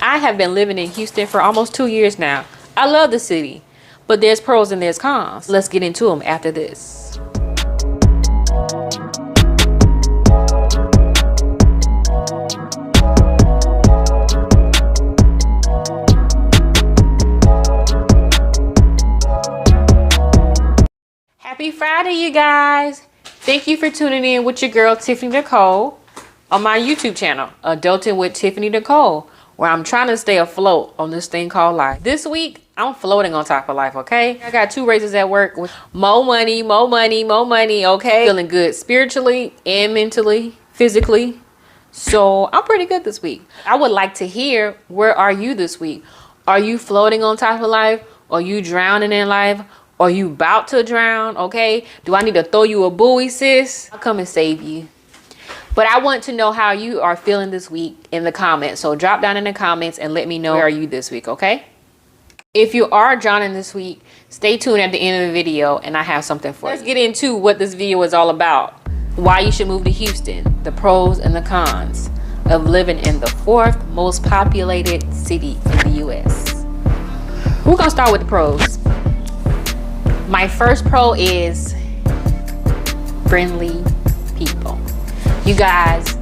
I have been living in Houston for almost 2 years now. I love the city, but there's pros and there's cons. Let's get into them after this. Happy Friday, you guys. Thank you for tuning in with your girl, Tiffney Necole, on my YouTube channel, Adulting with Tiffney Necole, where I'm trying to stay afloat on this thing called life. This week, I'm floating on top of life, okay? I got 2 raises at work with more money, okay? Feeling good spiritually and mentally, physically. So I'm pretty good this week. I would like to hear, where are you this week? Are you floating on top of life? Are you drowning in life? Are you about to drown, okay? Do I need to throw you a buoy, sis? I'll come and save you. But I want to know how you are feeling this week in the comments. So drop down in the comments and let me know, where are you this week, okay? If you are drowning this week, stay tuned at the end of the video and I have something for you. Let's get into what this video is all about. Why you should move to Houston, the pros and the cons of living in the 4th most populated city in the US. We're gonna start with the pros. My first pro is friendly people. You guys,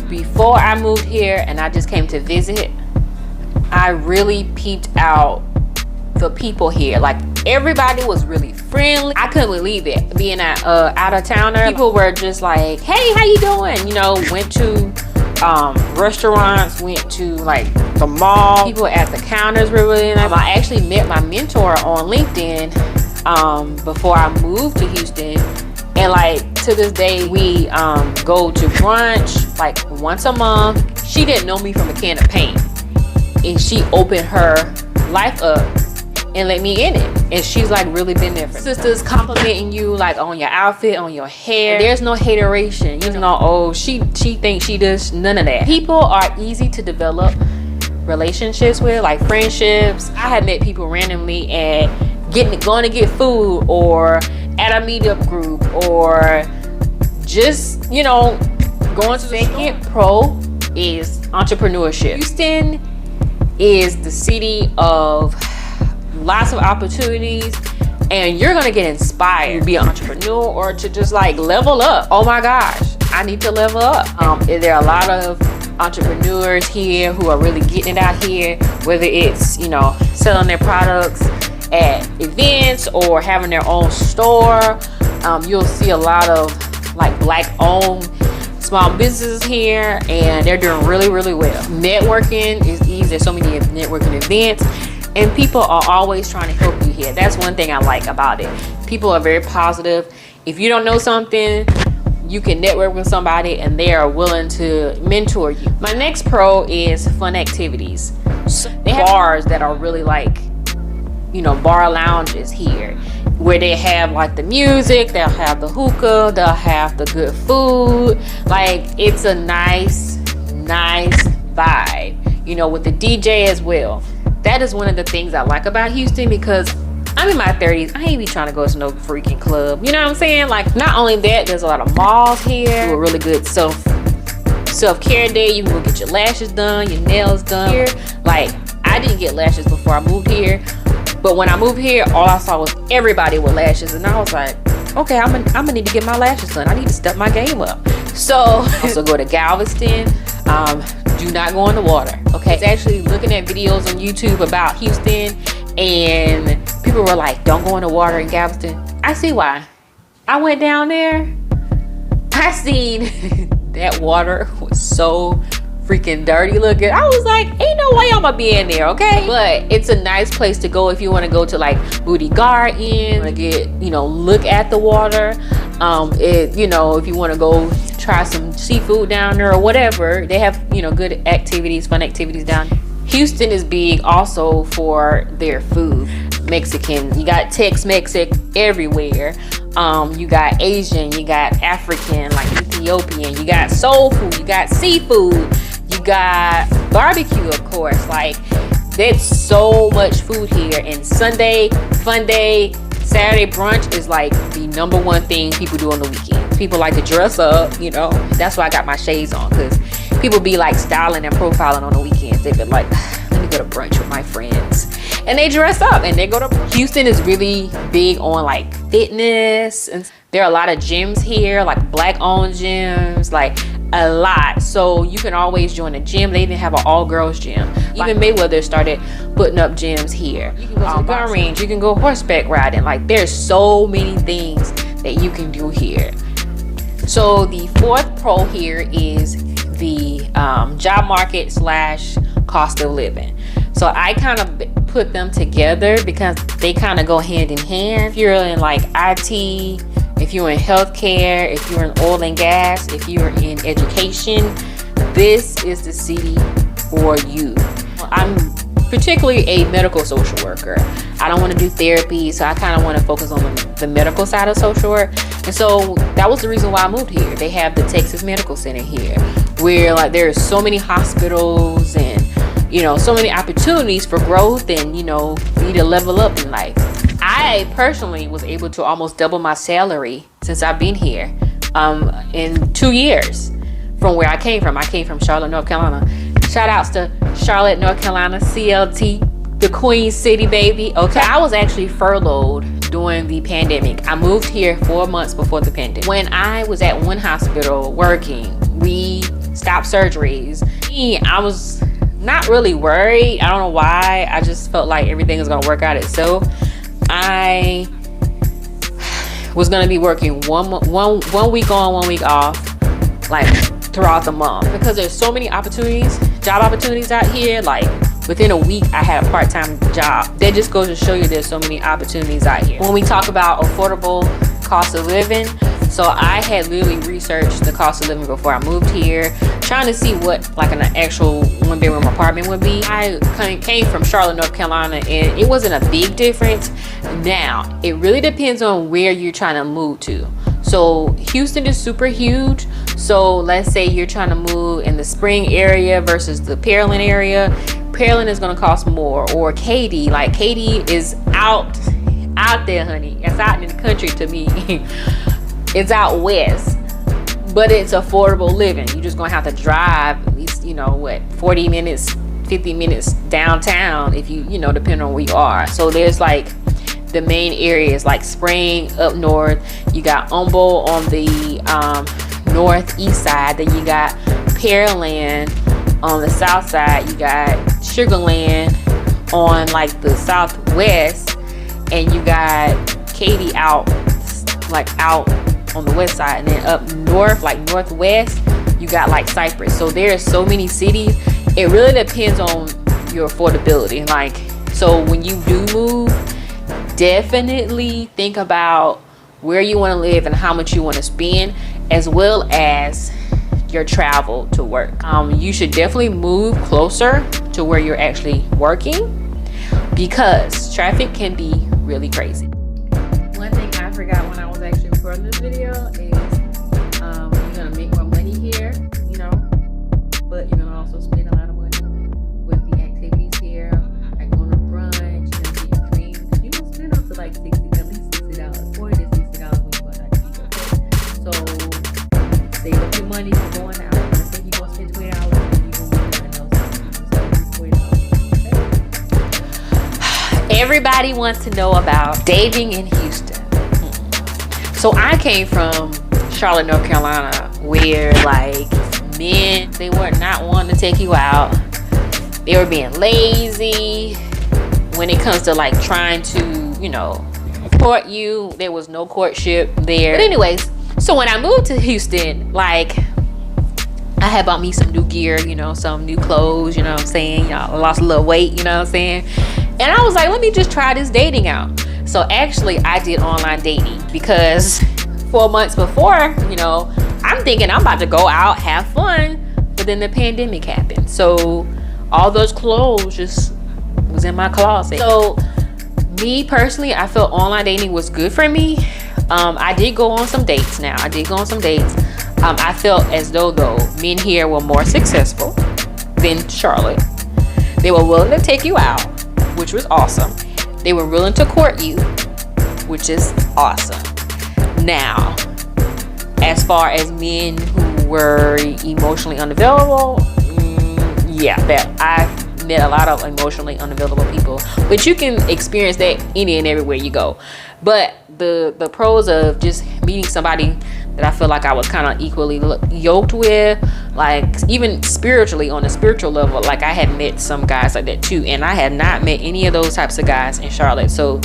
before I moved here and I just came to visit, I really peeped out the people here. Like, everybody was really friendly. I couldn't believe it. Being out of towner, people were just like, hey, how you doing? You know, went to restaurants, went to like the mall. People at the counters were really nice. I actually met my mentor on LinkedIn before I moved to Houston, and like to this day we go to brunch like once a month. She didn't know me from a can of paint, and she opened her life up and let me in it, and she's like really been there for sisters complimenting you like on your outfit, on your hair. There's no hateration, you know. Oh, she thinks she does. None of that. People are easy to develop relationships with, like friendships. I have met people randomly at going to get food, or at a meetup group, or just, you know, going to the second pro is entrepreneurship. Houston is the city of lots of opportunities, and you're gonna get inspired to be an entrepreneur or to just like level up. Oh my gosh, I need to level up. There are a lot of entrepreneurs here who are really getting it out here, whether it's, you know, selling their products at events or having their own store. You'll see a lot of like black owned small businesses here, and they're doing really well. Networking is easy. There's so many networking events, and people are always trying to help you here. That's one thing I like about it. People are very positive. If you don't know something, you can network with somebody and they are willing to mentor you. My next pro is fun activities. So they have bars that are really like, you know, bar lounges here, where they have like the music, they'll have the hookah, they'll have the good food. Like, it's a nice vibe, you know, with the DJ as well. That is one of the things I like about Houston, because I'm in my 30s. I ain't be trying to go to no freaking club. You know what I'm saying? Like, not only that, there's a lot of malls here. Do a really good self-care day. You can go get your lashes done, your nails done here. Like, I didn't get lashes before I moved here, but when I moved here, all I saw was everybody with lashes, and I was like, okay, I'm gonna need to get my lashes done. I need to step my game up. So also go to Galveston. Do not go in the water, okay? I was actually looking at videos on YouTube about Houston, and people were like, don't go in the water in Galveston. I see why. I went down there, I seen that water was so freaking dirty looking. I was like, ain't no way I'm gonna be in there, okay? But it's a nice place to go if you want to go to like Booty Garden, to get, you know, look at the water. You know, if you want to go try some seafood down there or whatever, they have, you know, good activities, fun activities down there. Houston is big also for their food. Mexican, you got Tex-Mex everywhere. You got Asian, you got African, like Ethiopian, you got soul food, you got seafood, you got barbecue, of course. Like, there's so much food here. And Sunday fun day, Saturday brunch is like the #1 thing people do on the weekend. People like to dress up, you know. That's why I got my shades on, because people be like styling and profiling on the weekends. They be like, brunch with my friends. And they dress up and they go to Houston is really big on like fitness, and there are a lot of gyms here, like black owned gyms, like a lot. So you can always join a gym. They even have an all girls gym. Even Mayweather started putting up gyms here. You can go to the gun range, you can go horseback riding. Like there's so many things that you can do here. So the fourth pro here is the job market / cost of living. So I kind of put them together because they kind of go hand in hand. If you're in like IT, if you're in healthcare, if you're in oil and gas, if you're in education, this is the city for you. I'm particularly a medical social worker. I don't want to do therapy, so I kind of want to focus on the medical side of social work. And so that was the reason why I moved here. They have the Texas Medical Center here, where like there's so many hospitals and so many opportunities for growth, and for you to level up in life. I personally was able to almost double my salary since I've been here in 2 years from where I came from. I came from Charlotte, North Carolina. Shout outs to Charlotte, North Carolina, CLT, the Queen City, baby. Okay, I was actually furloughed during the pandemic. I moved here 4 months before the pandemic. When I was at one hospital working, we stopped surgeries. I was not really worried. I don't know why. I just felt like everything was gonna work out itself. I was gonna be working one week on, 1 week off, like throughout the month, because there's so many opportunities, job opportunities out here. Like within a week I had a part-time job. That just goes to show you there's so many opportunities out here. When we talk about affordable cost of living, so I had literally researched the cost of living before I moved here, trying to see what like an actual 1-bedroom apartment would be. I came from Charlotte, North Carolina, and it wasn't a big difference. Now, it really depends on where you're trying to move to. So Houston is super huge. So let's say you're trying to move in the Spring area versus the Pearland area. Pearland is gonna cost more. Or Katy, like Katy is out there, honey. It's out in the country to me. It's out west, but it's affordable living. You're just gonna have to drive at least 40 minutes, 50 minutes downtown if you depending on where you are. So there's like the main areas like Spring up north, you got Humboldt on the northeast side, then you got Pearland on the south side, you got Sugarland on like the southwest, and you got Katy out on the west side, and then up north, like northwest, you got like Cypress. So there's so many cities. It really depends on your affordability. Like, so when you do move, definitely think about where you want to live and how much you want to spend, as well as your travel to work. You should definitely move closer to where you're actually working, because traffic can be really crazy. One thing I forgot when I was actually recording this video is you're gonna make more money here, but you're gonna also spend a lot of money with the activities here, like going to brunch, get your cream. You don't spend up to like at least $60, $40 to $60 when you go out to eat. So save up your money for going out. Let's say you're gonna spend $20 and you're gonna do nothing else. $40. Everybody wants to know about dating in Houston. So I came from Charlotte, North Carolina, where like men, they were not wanting to take you out. They were being lazy when it comes to like trying to, court you. There was no courtship there. But anyways, so when I moved to Houston, like I had bought me some new gear, some new clothes, I lost a little weight, and I was like, let me just try this dating out. So actually I did online dating because 4 months before, I'm thinking I'm about to go out, have fun, but then the pandemic happened. So all those clothes just was in my closet. So me personally, I felt online dating was good for me. I did go on some dates now. I felt as though men here were more successful than Charlotte. They were willing to take you out, which was awesome. They were willing to court you, which is awesome. Now, as far as men who were emotionally unavailable, yeah, that I've met a lot of emotionally unavailable people, but you can experience that any and everywhere you go. But the pros of just meeting somebody that I feel like I was kind of equally yoked with, like even spiritually, on a spiritual level, like I had met some guys like that too, and I had not met any of those types of guys in Charlotte. So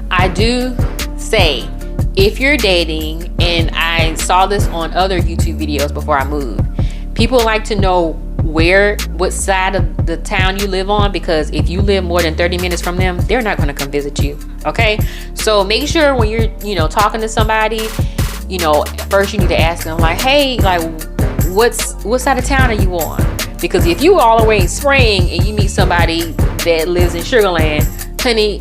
I do say, if you're dating, and I saw this on other YouTube videos before I moved, people like to know what side of the town you live on, because if you live more than 30 minutes from them, they're not going to come visit you. Okay, so make sure when you're talking to somebody, first you need to ask them, like, hey, like, what side of town are you on? Because if you all the way in Spring and you meet somebody that lives in Sugarland, honey,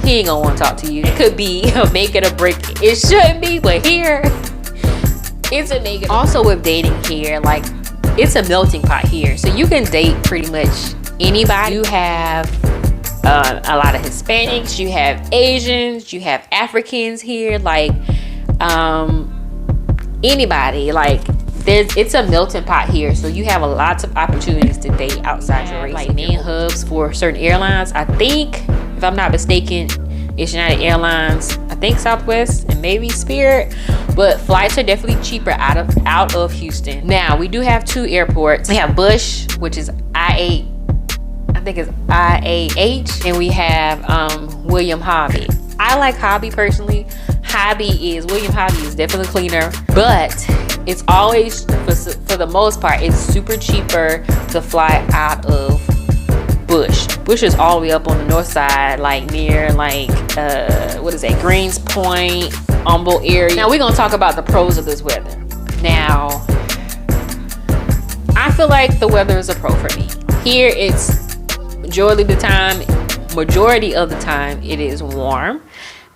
he ain't gonna want to talk to you. It could be a make it or break it. It shouldn't be, but here it's a make it. Also with dating here, like, it's a melting pot here, so you can date pretty much anybody. You have a lot of Hispanics, you have Asians, you have Africans here, like anybody. Like, it's a melting pot here, so you have lots of opportunities to date outside your race. Like main hubs for certain airlines, I think, if I'm not mistaken, it's United Airlines, I think Southwest, and maybe Spirit, but flights are definitely cheaper out of Houston. Now, we do have 2 airports. We have Bush, which is I think it's IAH, and we have William Hobby. I like Hobby personally. William Hobby is definitely cleaner, but it's always, for the most part, it's super cheaper to fly out of Bush. Bush is all the way up on the north side, like near what is that, Greens Point, Humboldt area. Now we're gonna talk about the pros of this weather. Now, I feel like the weather is a pro for me. Here it's majority of the time it is warm.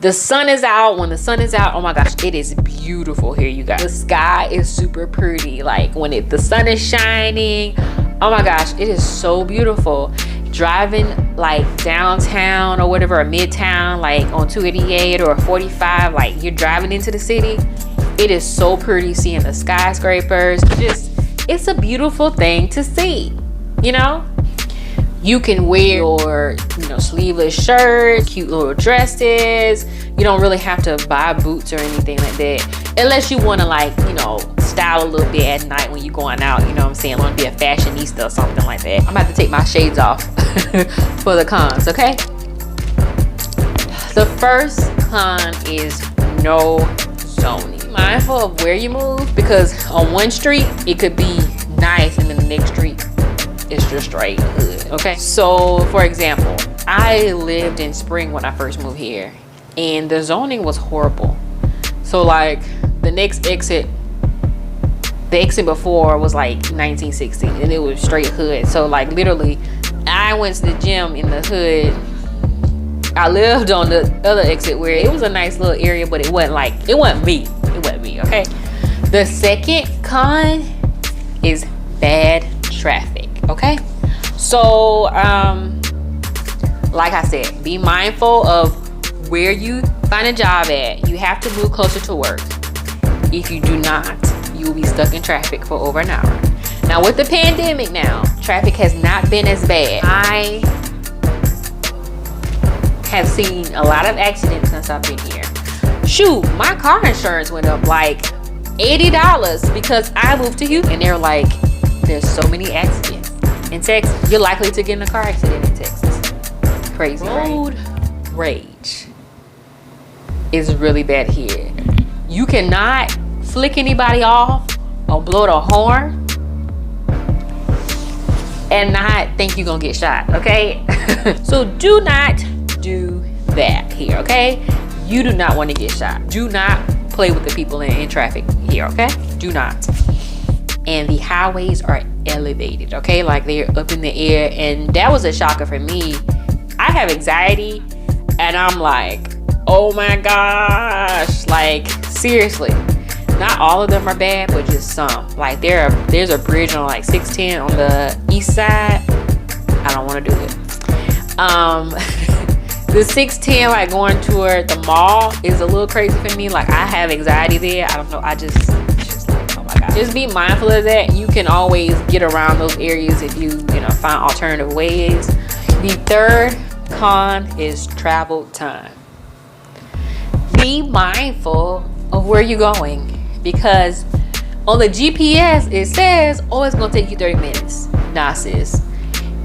The sun is out. When the sun is out, oh my gosh, it is beautiful here, you guys. The sky is super pretty. Like when the sun is shining, oh my gosh, it is so beautiful. Driving like downtown or whatever, or midtown, like on 288 or 45, like you're driving into the city, it is so pretty seeing the skyscrapers. It's a beautiful thing to see. You can wear your sleeveless shirts, cute little dresses. You don't really have to buy boots or anything like that, unless you want to style a little bit at night when you're going out. You know what I'm saying? Want to be a fashionista or something like that. I'm about to take my shades off for the cons, okay? The first con is no zoning. Be mindful of where you move, because on one street it could be nice and then the next street it's just straight hood. Okay, so for example, I lived in Spring when I first moved here, and the zoning was horrible. So like the exit before was like 1960, and it was straight hood. So like literally, I went to the gym in the hood. I lived on the other exit where it was a nice little area, but it wasn't me. Okay. The second con is bad traffic. Okay, so like I said, be mindful of where you find a job at. You have to move closer to work. If you do not, you will be stuck in traffic for over an hour. Now with the pandemic now, traffic has not been as bad. I have seen a lot of accidents since I've been here. Shoot, my car insurance went up like $80 because I moved to Houston, and they're like, there's so many accidents in Texas. You're likely to get in a car accident in Texas. Crazy. Road rage is really bad here. You cannot flick anybody off or blow the horn and not think you're gonna get shot, okay? So do not do that here, okay? You do not want to get shot. Do not play with the people in traffic here, okay? Do not. And the highways are elevated, okay? Like they're up in the air, and that was a shocker for me. I have anxiety, and I'm like, oh my gosh, like seriously. Not all of them are bad, but just some. Like there's a bridge on like 610 on the east side. I don't want to do it. The 610, like going toward the mall, is a little crazy for me. Like I have anxiety there. I don't know. It's just like, oh my out. Just be mindful of that. You can always get around those areas if you find alternative ways. The third con is travel time. Be mindful of where you're going, because on the GPS it says, oh, it's gonna take you 30 minutes. Nah, sis,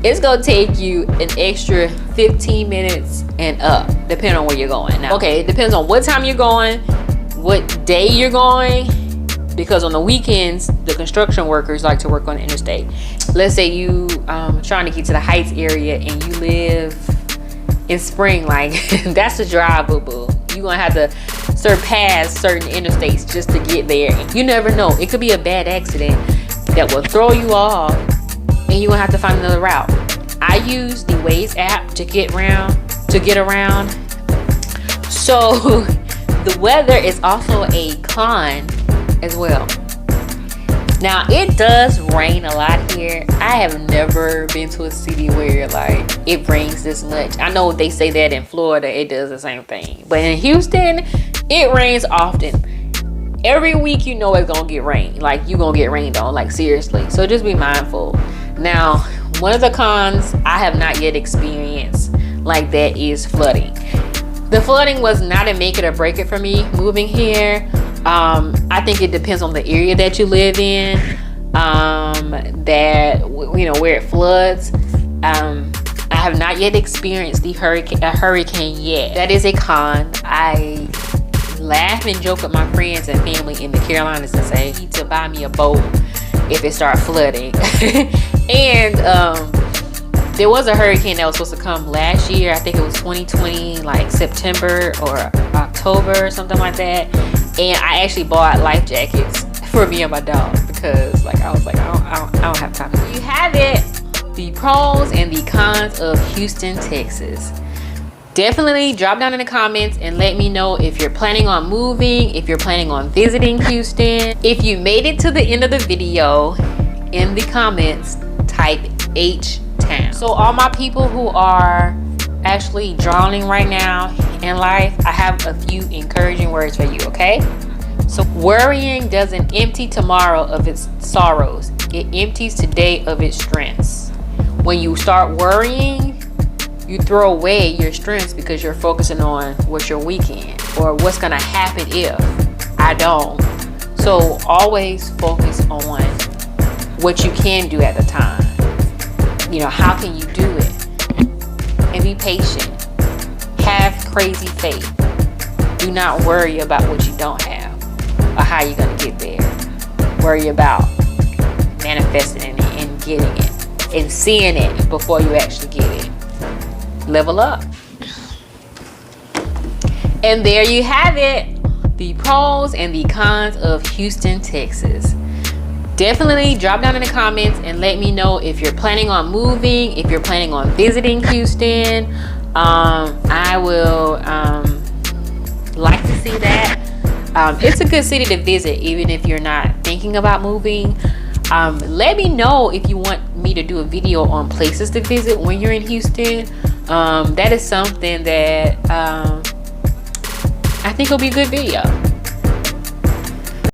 it's gonna take you an extra 15 minutes and up, depending on where you're going. Now, okay, it depends on what time you're going, what day you're going, because on the weekends the construction workers like to work on the interstate. Let's say you trying to get to the Heights area and you live in Spring, like that's a drive, boo-boo. You're gonna have to surpass certain interstates just to get there. You never know, it could be a bad accident that will throw you off and you're gonna have to find another route. I use the Waze app to get around. So the weather is also a con as well. Now, it does rain a lot here. I have never been to a city where like it rains this much. I know they say that in Florida it does the same thing, but in Houston it rains often. Every week it's gonna get rain. Like, you gonna get rained on, like, seriously. So just be mindful. Now, one of the cons I have not yet experienced like that is flooding. The flooding was not a make it or break it for me moving here. I think it depends on the area that you live in, where it floods. I have not yet experienced a hurricane yet. That is a con. I laugh and joke with my friends and family in the Carolinas and say, you need to buy me a boat if it starts flooding. And there was a hurricane that was supposed to come last year. I think it was 2020, like September or October or something like that. And I actually bought life jackets for me and my dog because, like, I was like, I don't have time. You have it. The pros and the cons of Houston, Texas. Definitely drop down in the comments and let me know if you're planning on moving, if you're planning on visiting Houston. If you made it to the end of the video, in the comments, type H-Town. So all my people who are actually drowning right now in life, I have a few encouraging words for you, okay? So worrying doesn't empty tomorrow of its sorrows. It empties today of its strengths. When you start worrying, you throw away your strengths because you're focusing on what you're weak in or what's gonna happen if I don't. So always focus on what you can do at the time. How can you do it? And be patient. Have crazy faith. Do not worry about what you don't have or how you're gonna get there. Worry about manifesting it and getting it and seeing it before you actually get it. Level up. And there you have it, the pros and the cons of Houston, Texas. Definitely drop down in the comments and let me know if you're planning on moving, if you're planning on visiting Houston. I will like to see that. It's a good city to visit even if you're not thinking about moving. Let me know if you want me to do a video on places to visit when you're in Houston. That is something that I think will be a good video.